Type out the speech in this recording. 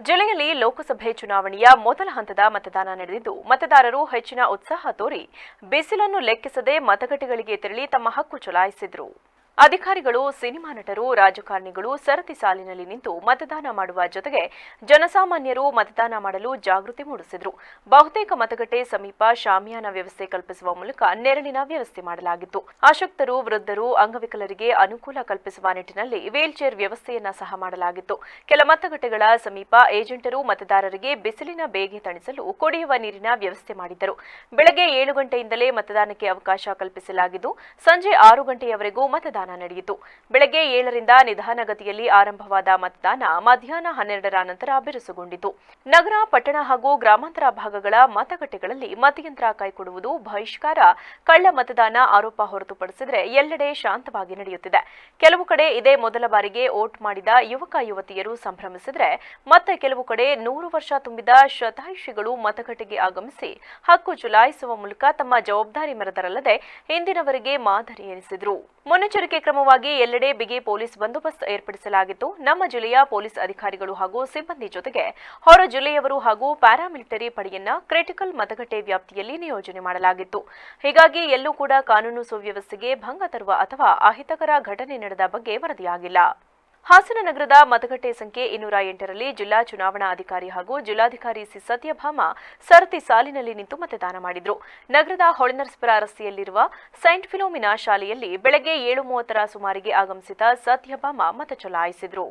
ಜಿಲ್ಲೆಯಲ್ಲಿ ಲೋಕಸಭೆ ಚುನಾವಣೆಯ ಮೊದಲ ಹಂತದ ಮತದಾನ ನಡೆದಿದ್ದು ಮತದಾರರು ಹೆಚ್ಚಿನ ಉತ್ಸಾಹ ತೋರಿ ಬಿಸಿಲನ್ನು ಲೆಕ್ಕಿಸದೆ ಮತಗಟ್ಟೆಗಳಿಗೆ ತೆರಳಿ ತಮ್ಮ ಹಕ್ಕು ಚಲಾಯಿಸಿದರು. ಅಧಿಕಾರಿಗಳು, ಸಿನಿಮಾ ನಟರು, ರಾಜಕಾರಣಿಗಳು ಸರತಿ ಸಾಲಿನಲ್ಲಿ ನಿಂತು ಮತದಾನ ಮಾಡುವ ಜೊತೆಗೆ ಜನಸಾಮಾನ್ಯರು ಮತದಾನ ಮಾಡಲು ಜಾಗೃತಿ ಮೂಡಿಸಿದರು. ಬಹುತೇಕ ಮತಗಟ್ಟೆ ಸಮೀಪ ಶಾಮಿಯಾನ ವ್ಯವಸ್ಥೆ ಕಲ್ಪಿಸುವ ಮೂಲಕ ನೆರಳಿನ ವ್ಯವಸ್ಥೆ ಮಾಡಲಾಗಿತ್ತು. ಅಶಕ್ತರು, ವೃದ್ಧರು, ಅಂಗವಿಕಲರಿಗೆ ಅನುಕೂಲ ಕಲ್ಪಿಸುವ ನಿಟ್ಟಿನಲ್ಲಿ ವೀಲ್ಚೇರ್ ವ್ಯವಸ್ಥೆಯನ್ನ ಸಹ ಮಾಡಲಾಗಿತ್ತು. ಕೆಲ ಮತಗಟ್ಟೆಗಳ ಸಮೀಪ ಏಜೆಂಟರು ಮತದಾರರಿಗೆ ಬಿಸಿಲಿನ ಬೇಗೆ ತಣಿಸಲು ಕುಡಿಯುವ ನೀರಿನ ವ್ಯವಸ್ಥೆ ಮಾಡಿದ್ದರು. ಬೆಳಗ್ಗೆ 7 ಗಂಟೆಯಿಂದಲೇ ಮತದಾನಕ್ಕೆ ಅವಕಾಶ ಕಲ್ಪಿಸಲಾಗಿದ್ದು ಸಂಜೆ 6 ಗಂಟೆಯವರೆಗೂ ಮತದಾನ ನಡೆಯಿತು. ಬೆಳಗ್ಗೆ 7ರಿಂದ ನಿಧಾನಗತಿಯಲ್ಲಿ ಆರಂಭವಾದ ಮತದಾನ ಮಧ್ಯಾಹ್ನ 12ರ ನಂತರ ಬಿರುಸುಗೊಂಡಿತು. ನಗರ, ಪಟ್ಟಣ ಹಾಗೂ ಗ್ರಾಮಾಂತರ ಭಾಗಗಳ ಮತಗಟ್ಟೆಗಳಲ್ಲಿ ಮತಯಂತ್ರ ಕೈಕೊಡುವುದು, ಬಹಿಷ್ಕಾರ, ಕಳ್ಳ ಮತದಾನ ಆರೋಪ ಹೊರತುಪಡಿಸಿದರೆ ಎಲ್ಲೆಡೆ ಶಾಂತವಾಗಿ ನಡೆಯುತ್ತಿದೆ. ಕೆಲವು ಕಡೆ ಇದೇ ಮೊದಲ ಬಾರಿಗೆ ವೋಟ್ ಮಾಡಿದ ಯುವಕ ಯುವತಿಯರು ಸಂಭ್ರಮಿಸಿದರೆ ಮತ್ತೆ ಕೆಲವು ಕಡೆ 100 ವರ್ಷ ತುಂಬಿದ ಶತಾಯುಷಿಗಳು ಮತಗಟ್ಟೆಗೆ ಆಗಮಿಸಿ ಹಕ್ಕು ಚಲಾಯಿಸುವ ಮೂಲಕ ತಮ್ಮ ಜವಾಬ್ದಾರಿ ಮೆರೆದರಲ್ಲದೆ ಹಿಂದಿನವರಿಗೆ ಮಾದರಿ ಎನಿಸಿದರು. ಮುನ್ನೆಚ್ಚರಿಕೆ ಕ್ರಮವಾಗಿ ಎಲ್ಲೆಡೆ ಬಿಗಿ ಪೊಲೀಸ್ ಬಂದೋಬಸ್ತ್ ಏರ್ಪಡಿಸಲಾಗಿತ್ತು. ನಮ್ಮ ಜಿಲ್ಲೆಯ ಪೊಲೀಸ್ ಅಧಿಕಾರಿಗಳು ಹಾಗೂ ಸಿಬ್ಬಂದಿ ಜೊತೆಗೆ ಹೊರ ಜಿಲ್ಲೆಯವರು ಹಾಗೂ ಪ್ಯಾರಾಮಿಲಿಟರಿ ಪಡೆಯನ್ನ ಕ್ರಿಟಿಕಲ್ ಮತಗಟ್ಟೆ ವ್ಯಾಪ್ತಿಯಲ್ಲಿ ನಿಯೋಜನೆ ಮಾಡಲಾಗಿತ್ತು. ಹೀಗಾಗಿ ಎಲ್ಲೂ ಕೂಡ ಕಾನೂನು ಸುವ್ಯವಸ್ಥೆಗೆ ಭಂಗ ತರುವ ಅಥವಾ ಅಹಿತಕರ ಘಟನೆ ನಡೆದ ಬಗ್ಗೆ ವರದಿಯಾಗಿಲ್ಲ. ಹಾಸನ ನಗರದ ಮತಗಟ್ಟೆ ಸಂಖ್ಯೆ 208ರಲ್ಲಿ ಜಿಲ್ಲಾ ಚುನಾವಣಾ ಅಧಿಕಾರಿ ಹಾಗೂ ಜಿಲ್ಲಾಧಿಕಾರಿ ಸಿ. ಸತ್ಯಭಾಮ ಸರತಿ ಸಾಲಿನಲ್ಲಿ ನಿಂತು ಮತದಾನ ಮಾಡಿದರು. ನಗರದ ಹೊಳೆನರಸೀಪುರ ರಸ್ತೆಯಲ್ಲಿರುವ ಸೈಂಟ್ ಫಿಲೋಮಿನಾ ಶಾಲೆಯಲ್ಲಿ ಬೆಳಗ್ಗೆ 7:30ರ ಸುಮಾರಿಗೆ ಆಗಮಿಸಿದ ಸತ್ಯಭಾಮ ಮತ ಚಲಾಯಿಸಿದರು.